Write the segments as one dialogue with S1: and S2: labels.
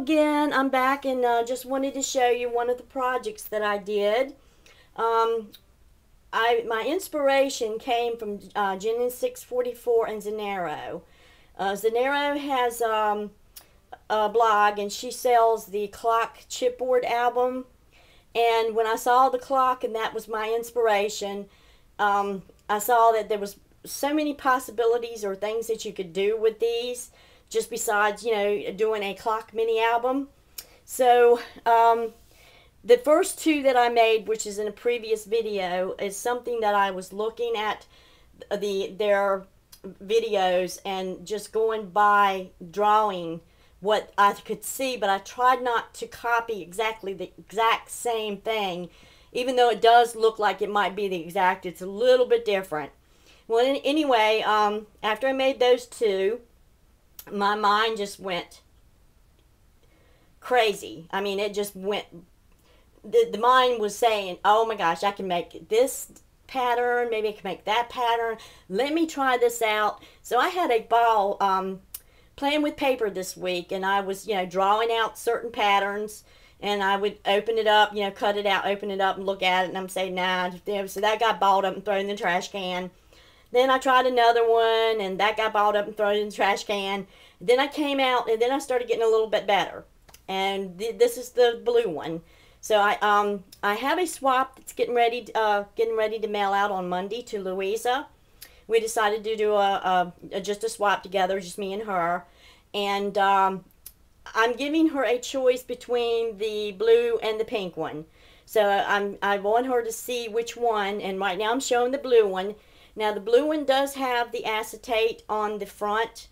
S1: again. I'm back and just wanted to show you one of the projects that I did. My inspiration came from Genesis 644 and Zanero. Zanero has a blog, and she sells the Clock chipboard album. And when I saw the clock, and that was my inspiration, I saw that there was so many possibilities or things that you could do with these, just besides, you know, doing a clock mini album. So the first two that I made, which is in a previous video, is something that I was looking at their videos and just going by drawing what I could see, but I tried not to copy exactly the exact same thing, even though it does look like it might be the exact. It's a little bit different. Well, anyway, after I made those two, my mind just went crazy. I mean, it just went, the mind was saying, oh my gosh, I can make this pattern, maybe I can make that pattern, let me try this out. So I had a ball playing with paper this week, and I was, you know, drawing out certain patterns, and I would open it up, you know, cut it out, open it up and look at it, and I'm saying, nah, so that got balled up and thrown in the trash can. Then I tried another one, and that got balled up and thrown in the trash can. Then I came out, and then I started getting a little bit better. And this is the blue one. So I have a swap that's getting ready to mail out on Monday to Luisa. We decided to do just a swap together, just me and her. And I'm giving her a choice between the blue and the pink one. So I want her to see which one, and right now I'm showing the blue one. Now the blue one does have the acetate on the front.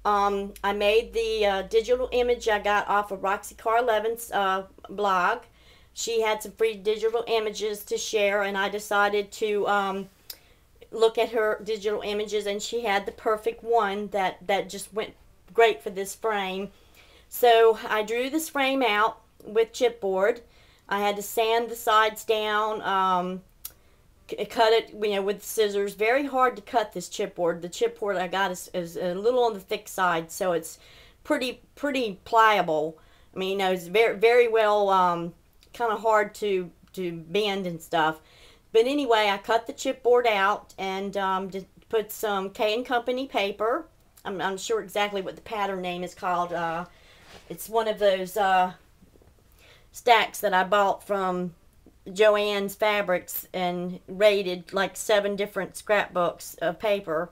S1: I made the digital image I got off of Roxy Carr-Levin's blog. She had some free digital images to share, and I decided to look at her digital images, and she had the perfect one that just went great for this frame. So I drew this frame out with chipboard. I had to sand the sides down, cut it, you know, with scissors. Very hard to cut this chipboard. The chipboard I got is a little on the thick side, so it's pretty pliable. I mean, you know, it's very well kind of hard to bend and stuff. But anyway, I cut the chipboard out and just put some K & Company paper. I'm not sure exactly what the pattern name is called. It's one of those stacks that I bought from Joann's Fabrics and raided like 7 different scrapbooks of paper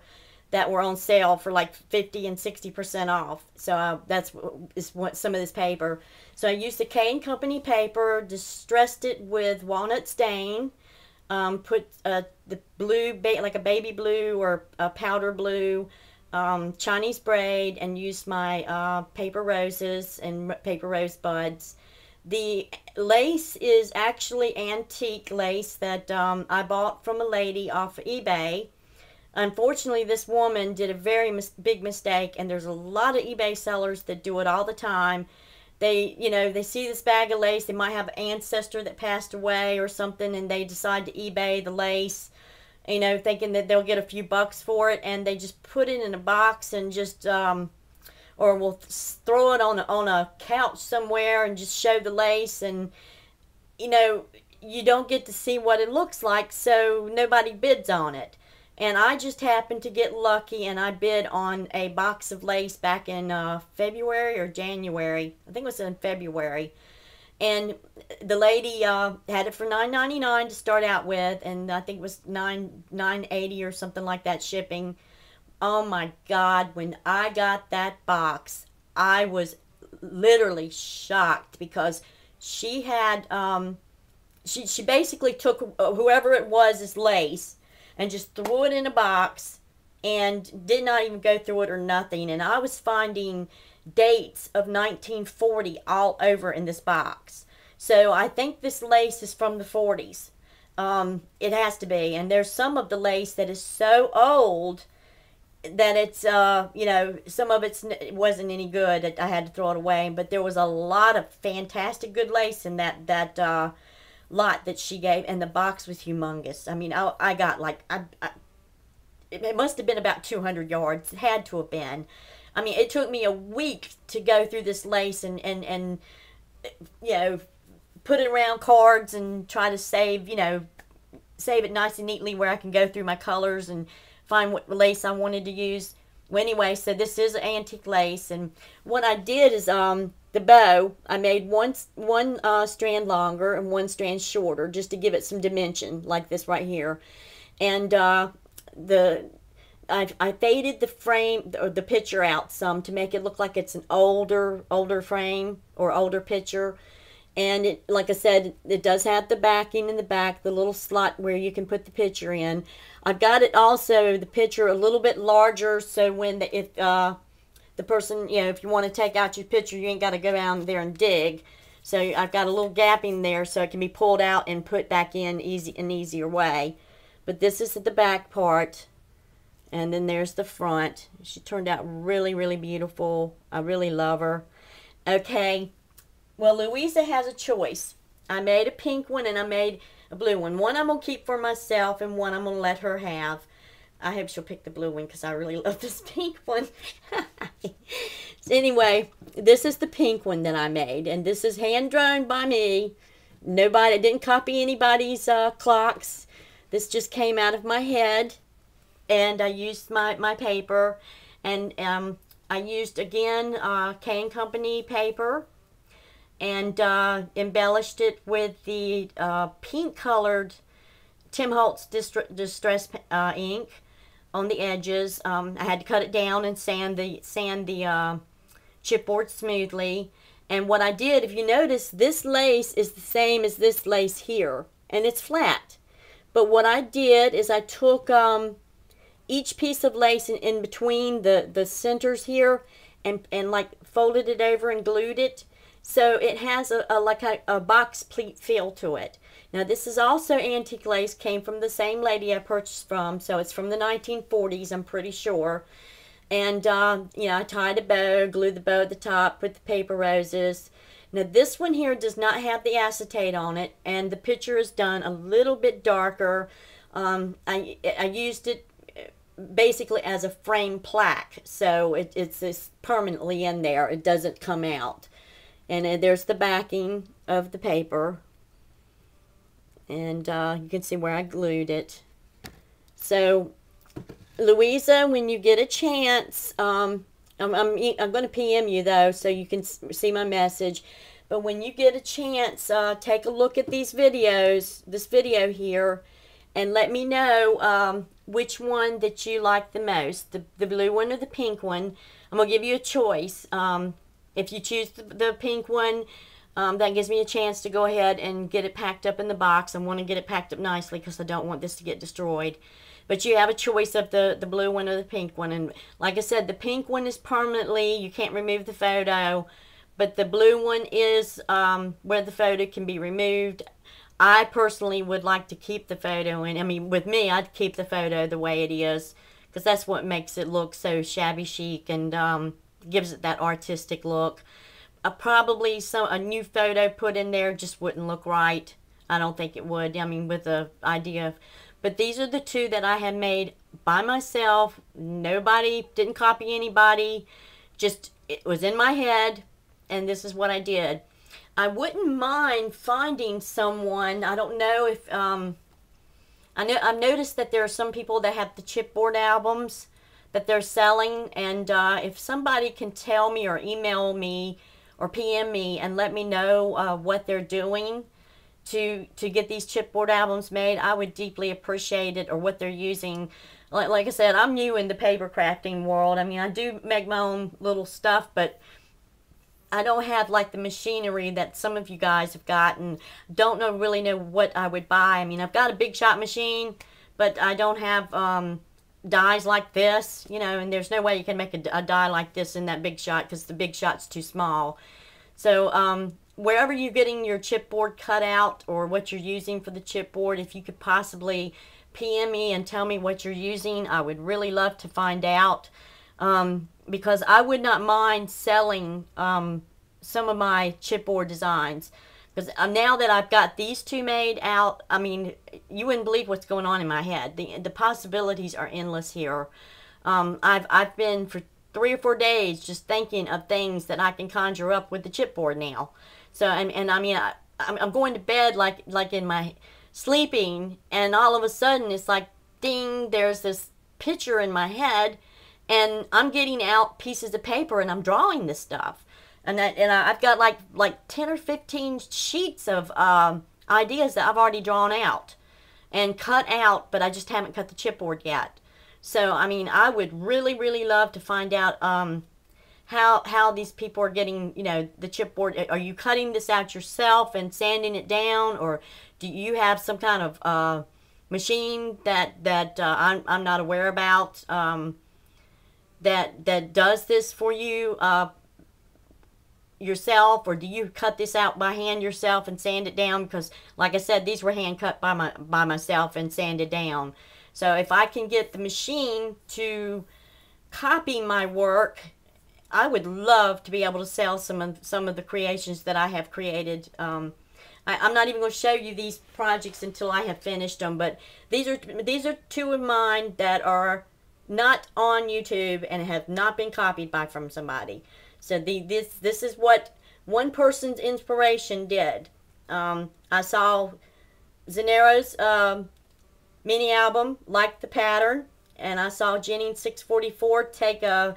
S1: that were on sale for like 50 and 60% off. So that's what some of this paper. So I used the K & Company paper, distressed it with walnut stain, put the blue, like a baby blue or a powder blue, Chinese braid, and used my paper roses and paper rose buds. The lace is actually antique lace that I bought from a lady off of eBay. Unfortunately, this woman did a very big mistake, and there's a lot of eBay sellers that do it all the time. They, you know, they see this bag of lace, they might have an ancestor that passed away or something, and they decide to eBay the lace, you know, thinking that they'll get a few bucks for it, and they just put it in a box and just or we'll throw it on a couch somewhere and just show the lace, and you know, you don't get to see what it looks like, so nobody bids on it. And I just happened to get lucky, and I bid on a box of lace back in February or January. I think it was in February. And the lady had it for $9.99 to start out with, and I think it was $9.80 or something like that shipping. Oh my God, when I got that box, I was literally shocked, because she had, she basically took whoever it was as lace and just threw it in a box and did not even go through it or nothing. And I was finding dates of 1940 all over in this box. So I think this lace is from the 40s. It has to be. And there's some of the lace that is so old that it's, you know, some of it wasn't any good. I had to throw it away. But there was a lot of fantastic good lace in that lot that she gave, and the box was humongous. I mean, I got like, it must have been about 200 yards. It had to have been. I mean, it took me a week to go through this lace and you know, put it around cards and try to save, you know, save it nice and neatly where I can go through my colors and find what lace I wanted to use. Well, anyway, so this is antique lace, and what I did is the bow, I made one strand longer and one strand shorter just to give it some dimension, like this right here. And the I faded the frame or the picture out some to make it look like it's an older frame or older picture. And it, like I said, it does have the backing in the back, the little slot where you can put the picture in. I've got it also, the picture a little bit larger, so when the person, you know, if you want to take out your picture, you ain't got to go down there and dig. So I've got a little gap in there so it can be pulled out and put back in an easier way. But this is the back part, and then there's the front. She turned out really, really beautiful. I really love her. Okay. Well, Luisa has a choice. I made a pink one and I made a blue one. One I'm going to keep for myself and one I'm going to let her have. I hope she'll pick the blue one because I really love this pink one. So anyway, this is the pink one that I made. And this is hand-drawn by me. Nobody, I didn't copy anybody's clocks. This just came out of my head. And I used my paper. And I used, again, K & Company paper. And embellished it with the pink-colored Tim Holtz Distress ink on the edges. I had to cut it down and sand the chipboard smoothly. And what I did, if you notice, this lace is the same as this lace here, and it's flat. But what I did is I took each piece of lace in between the centers here and like folded it over and glued it. So it has like a box pleat feel to it. Now this is also antique lace, came from the same lady I purchased from, so it's from the 1940s, I'm pretty sure. And you know, I tied a bow, glued the bow at the top, put the paper roses. Now this one here does not have the acetate on it, and the picture is done a little bit darker. I used it basically as a frame plaque, so it's permanently in there. It doesn't come out. And there's the backing of the paper. And you can see where I glued it. So, Luisa, when you get a chance, I'm going to PM you, though, so you can see my message. But when you get a chance, take a look at these videos, this video here, and let me know which one that you like the most, the blue one or the pink one. I'm going to give you a choice. If you choose the pink one, that gives me a chance to go ahead and get it packed up in the box. I want to get it packed up nicely because I don't want this to get destroyed. But you have a choice of the blue one or the pink one. And like I said, the pink one is permanently, you can't remove the photo. But the blue one is where the photo can be removed. I personally would like to keep the photo in. I mean, with me, I'd keep the photo the way it is, because that's what makes it look so shabby chic and gives it that artistic look. Probably a new photo put in there just wouldn't look right. I don't think it would. I mean, with the idea of... But these are the two that I have made by myself. Nobody, didn't copy anybody. Just, it was in my head, and this is what I did. I wouldn't mind finding someone. I don't know if... I've noticed that there are some people that have the chipboard albums that they're selling, and if somebody can tell me or email me or PM me and let me know what they're doing to get these chipboard albums made, I would deeply appreciate it, or what they're using. Like I said, I'm new in the paper crafting world. I mean, I do make my own little stuff, but I don't have like the machinery that some of you guys have got, and don't really know what I would buy. I mean, I've got a big shot machine, but I don't have dies like this, you know, and there's no way you can make a die like this in that big shot because the big shot's too small. So wherever you're getting your chipboard cut out or what you're using for the chipboard, if you could possibly PM me and tell me what you're using, I would really love to find out, because I would not mind selling some of my chipboard designs. Because now that I've got these two made out, I mean, you wouldn't believe what's going on in my head. The possibilities are endless here. I've been for 3 or 4 days just thinking of things that I can conjure up with the chipboard now. So, and I mean, I'm going to bed like in my sleeping, and all of a sudden it's like, ding, there's this picture in my head, and I'm getting out pieces of paper and I'm drawing this stuff. I've got like 10 or 15 sheets of ideas that I've already drawn out and cut out, but I just haven't cut the chipboard yet. So, I mean, I would really, really love to find out how these people are getting, you know, the chipboard. Are you cutting this out yourself and sanding it down, or do you have some kind of machine that I'm not aware about that does this for you yourself, or do you cut this out by hand yourself and sand it down? Because, like I said, these were hand cut by myself and sanded down. So if I can get the machine to copy my work, I would love to be able to sell some of the creations that I have created. I'm not even going to show you these projects until I have finished them, but these are two of mine that are not on YouTube and have not been copied from somebody. So this is what one person's inspiration did. I saw Zenero's mini album, liked the pattern, and I saw Jenny 644 take a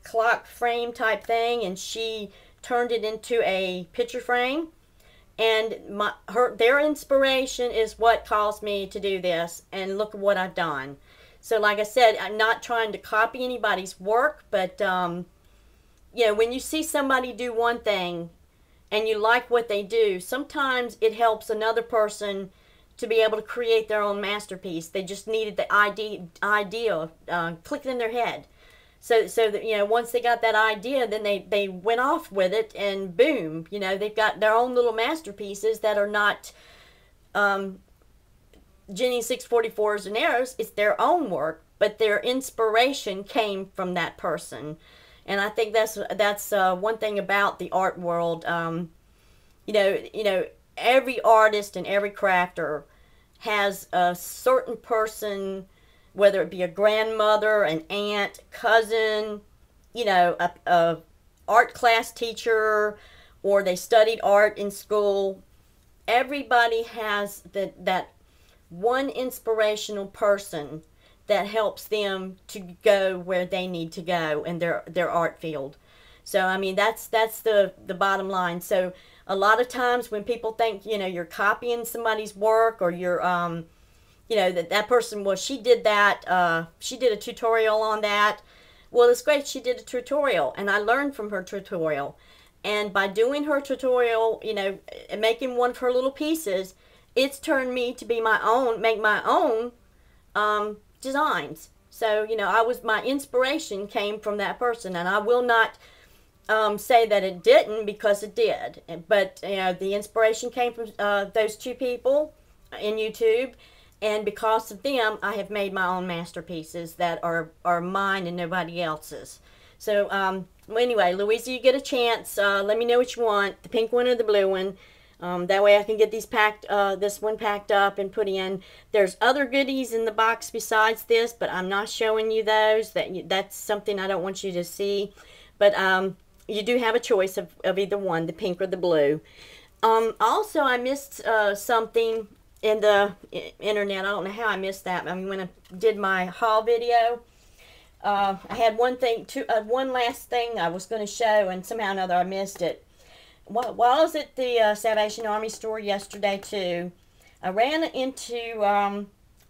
S1: clock frame type thing, and she turned it into a picture frame. And their inspiration is what caused me to do this, and look at what I've done. So, like I said, I'm not trying to copy anybody's work, but you know, when you see somebody do one thing and you like what they do, sometimes it helps another person to be able to create their own masterpiece. They just needed the idea clicked in their head. So that, you know, once they got that idea, then they went off with it, and boom, you know, they've got their own little masterpieces that are not Jenny 644's and arrows. It's their own work, but their inspiration came from that person. And I think that's one thing about the art world. You know, every artist and every crafter has a certain person, whether it be a grandmother, an aunt, cousin, you know, a art class teacher, or they studied art in school. Everybody has that one inspirational person that helps them to go where they need to go in their art field. So, I mean, that's the bottom line. So, a lot of times when people think, you know, you're copying somebody's work, or you're, you know, that person, well, she did that, she did a tutorial on that. Well, it's great, she did a tutorial, and I learned from her tutorial. And by doing her tutorial, you know, making one of her little pieces, it's turned me to be make my own designs. So, you know, my inspiration came from that person, and I will not say that it didn't, because it did. But, you know, the inspiration came from those two people in YouTube, and because of them, I have made my own masterpieces that are mine and nobody else's. So, well, anyway, Luisa, you get a chance. Let me know what you want, the pink one or the blue one. That way I can get these this one packed up and put in. There's other goodies in the box besides this, but I'm not showing you those. That's something I don't want you to see. But you do have a choice of either one, the pink or the blue. Also, I missed something in the internet. I don't know how I missed that. I mean, when I did my haul video, I had one last thing I was going to show, and somehow or another I missed it. While I was at the Salvation Army store yesterday too, I ran into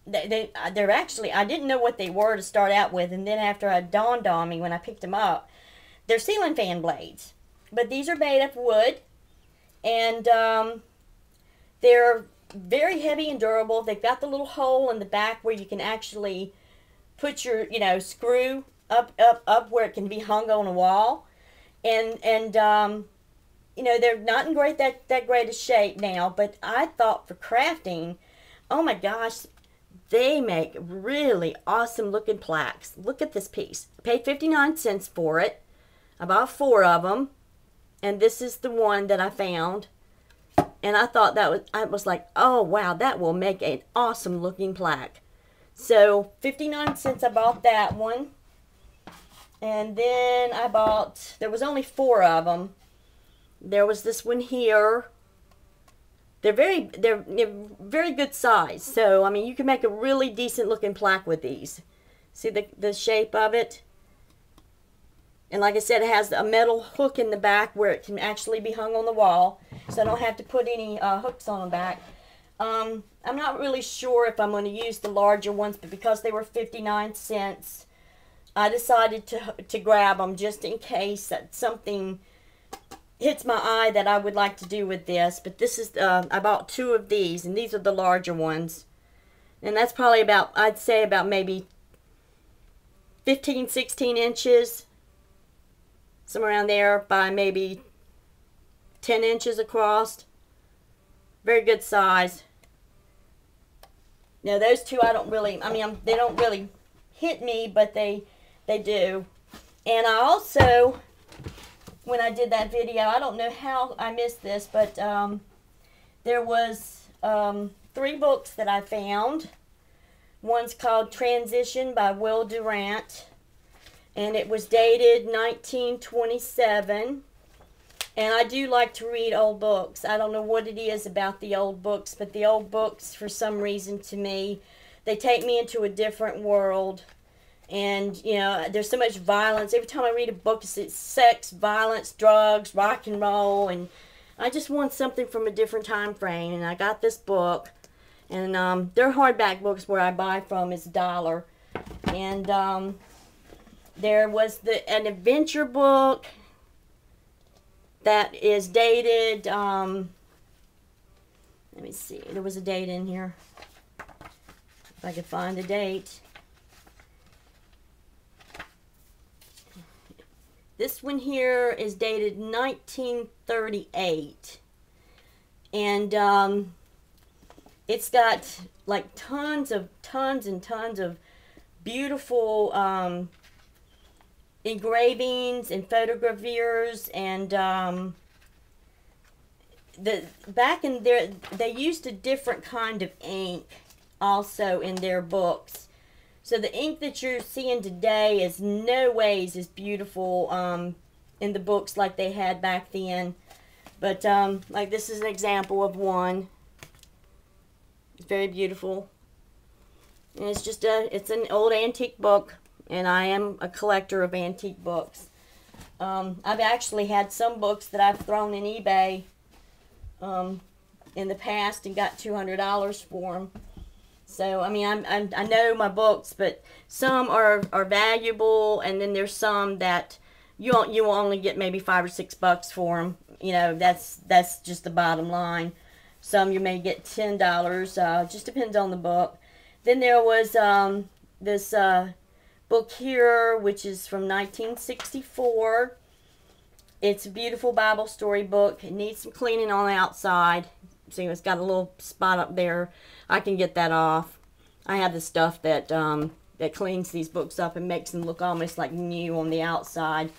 S1: they're actually, I didn't know what they were to start out with, and then after it dawned on me when I picked them up, they're ceiling fan blades. But these are made of wood, and they're very heavy and durable. They've got the little hole in the back where you can actually put your, you know, screw up where it can be hung on a wall, and you know, they're not in that great a shape now, but I thought for crafting, oh my gosh, they make really awesome looking plaques. Look at this piece. I paid 59 cents for it. I bought 4 of them, and this is the one that I found. And I thought I was like, oh wow, that will make an awesome looking plaque. So 59 cents I bought that one. And then I bought, there was only 4 of them. There was this one here. They're very good size. So, I mean, you can make a really decent looking plaque with these. See the shape of it? And like I said, it has a metal hook in the back where it can actually be hung on the wall. So I don't have to put any hooks on the back. I'm not really sure if I'm going to use the larger ones, but because they were 59 cents, I decided to grab them just in case that something hits my eye that I would like to do with this. But this is, I bought 2 of these, and these are the larger ones. And that's probably about, I'd say about maybe 15, 16 inches. Somewhere around there, by maybe 10 inches across. Very good size. Now those 2 I don't really, I mean, they don't really hit me, but they do. And I also, when I did that video, I don't know how I missed this, but there was 3 books that I found. One's called Transition by Will Durant, and it was dated 1927. And I do like to read old books. I don't know what it is about the old books, but the old books, for some reason, to me, they take me into a different world. And, you know, there's so much violence. Every time I read a book, it's sex, violence, drugs, rock and roll. And I just want something from a different time frame. And I got this book. And they're hardback books where I buy from is $1. And there was an adventure book that is dated, let me see, there was a date in here, if I could find the date. This one here is dated 1938, and it's got like tons and tons of beautiful engravings and photogravures, and back in there they used a different kind of ink also in their books. So the ink that you're seeing today is no ways as beautiful in the books like they had back then. But like this is an example of one. It's very beautiful. And it's just it's an old antique book. And I am a collector of antique books. I've actually had some books that I've thrown in eBay in the past and got $200 for them. So, I mean, I know my books, but some are valuable, and then there's some that you will only get maybe $5 or $6 for them. You know, that's just the bottom line. Some you may get $10. Just depends on the book. Then there was this book here, which is from 1964. It's a beautiful Bible story book. It needs some cleaning on the outside. See, it's got a little spot up there. I can get that off. I have the stuff that that cleans these books up and makes them look almost like new on the outside.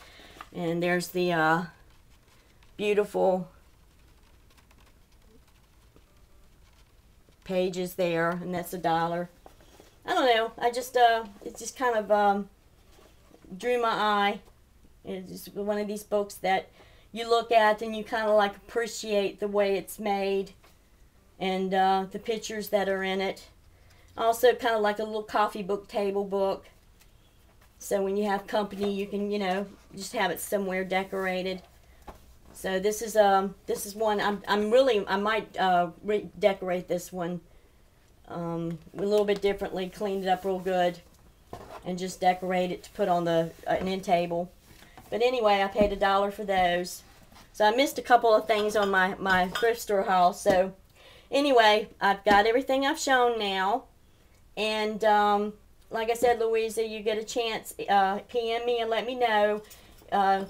S1: And there's the beautiful pages there, and that's $1. I don't know. I just it just kind of drew my eye. It's just one of these books that you look at and you kind of like appreciate the way it's made, and the pictures that are in it. Also, kind of like a little coffee book table book. So when you have company, you can, you know, just have it somewhere decorated. So this is one I might redecorate this one a little bit differently, cleaned it up real good, and just decorate it to put on an end table. But anyway, I paid $1 for those. So I missed a couple of things on my thrift store haul. So anyway, I've got everything I've shown now. And like I said, Louisa, you get a chance, PM me and let me know,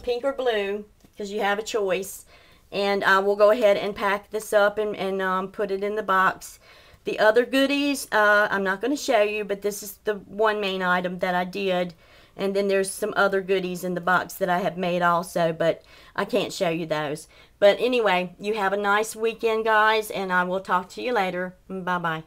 S1: pink or blue, because you have a choice. And I will go ahead and pack this up and put it in the box. The other goodies, I'm not going to show you, but this is the one main item that I did. And then there's some other goodies in the box that I have made also, but I can't show you those. But anyway, you have a nice weekend, guys, and I will talk to you later. Bye-bye.